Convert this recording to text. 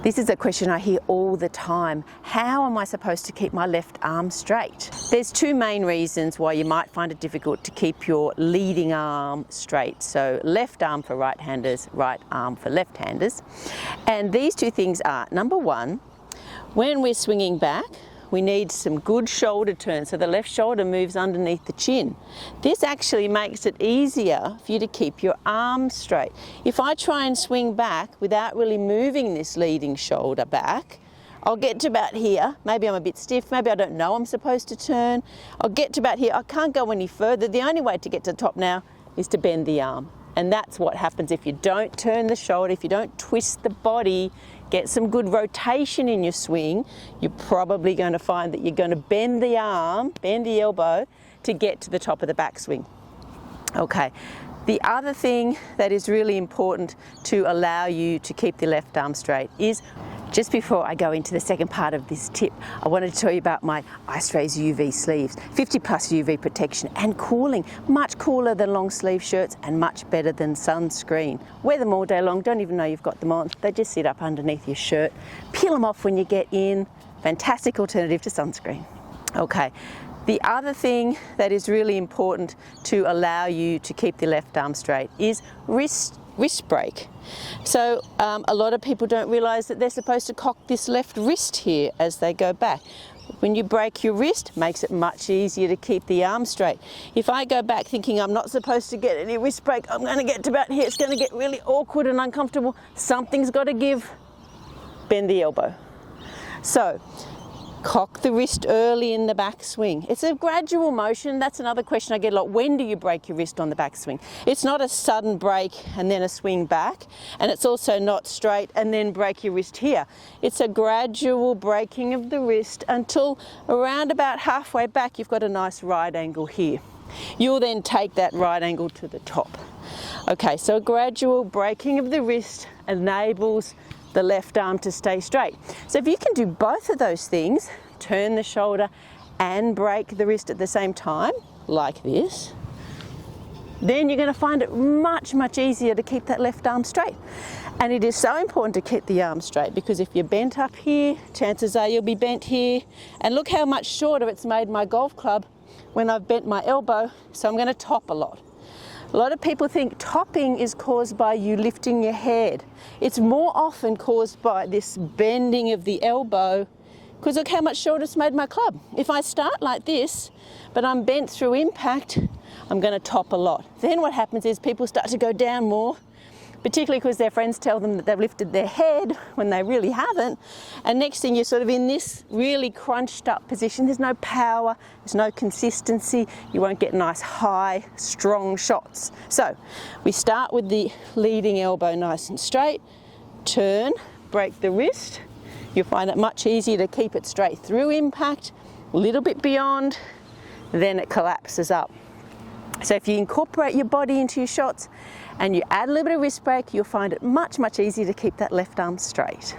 This is a question I hear all the time. How am I supposed to keep my left arm straight? There's two main reasons why you might find it difficult to keep your leading arm straight. So left arm for right-handers, right arm for left-handers. And these two things are, number one, when we're swinging back, we need some good shoulder turn, so the left shoulder moves underneath the chin. This actually makes it easier for you to keep your arms straight. If I try and swing back without really moving this leading shoulder back, I'll get to about here. Maybe I'm a bit stiff, maybe I don't know I'm supposed to turn. I'll get to about here, I can't go any further. The only way to get to the top now is to bend the arm. And that's what happens if you don't turn the shoulder, if you don't twist the body, get some good rotation in your swing, you're probably going to find that you're going to bend the arm, bend the elbow to get to the top of the backswing. Okay, the other thing that is really important to allow you to keep the left arm straight is, just before I go into the second part of this tip, I wanted to tell you about my Ice Rays UV sleeves. 50 plus UV protection and cooling. Much cooler than long sleeve shirts and much better than sunscreen. Wear them all day long, don't even know you've got them on. They just sit up underneath your shirt. Peel them off when you get in. Fantastic alternative to sunscreen. Okay. The other thing that is really important to allow you to keep the left arm straight is wrist break. So a lot of people don't realise that they're supposed to cock this left wrist here as they go back. When you break your wrist, it makes it much easier to keep the arm straight. If I go back thinking I'm not supposed to get any wrist break, I'm going to get to about here, it's going to get really awkward and uncomfortable. Something's got to give. Bend the elbow. So cock the wrist early in the backswing. It's a gradual motion. That's another question I get a lot. When do you break your wrist on the backswing? It's not a sudden break and then a swing back, and it's also not straight and then break your wrist here. It's a gradual breaking of the wrist until around about halfway back you've got a nice right angle here. You'll then take that right angle to the top. Okay, so a gradual breaking of the wrist enables the left arm to stay straight. So if you can do both of those things, turn the shoulder and break the wrist at the same time, like this, then you're going to find it much, much easier to keep that left arm straight. And it is so important to keep the arm straight, because if you're bent up here, chances are you'll be bent here. And look how much shorter it's made my golf club when I've bent my elbow, so I'm going to top a lot. A lot of people think topping is caused by you lifting your head. It's more often caused by this bending of the elbow, because look how much shorter it's made my club. If I start like this, but I'm bent through impact, I'm going to top a lot. Then what happens is people start to go down more, particularly because their friends tell them that they've lifted their head when they really haven't. And next thing, you're sort of in this really crunched up position. There's no power, there's no consistency. You won't get nice, high, strong shots. So we start with the leading elbow nice and straight, turn, break the wrist. You'll find it much easier to keep it straight through impact, a little bit beyond, then it collapses up. So if you incorporate your body into your shots and you add a little bit of wrist break, you'll find it much, much easier to keep that left arm straight.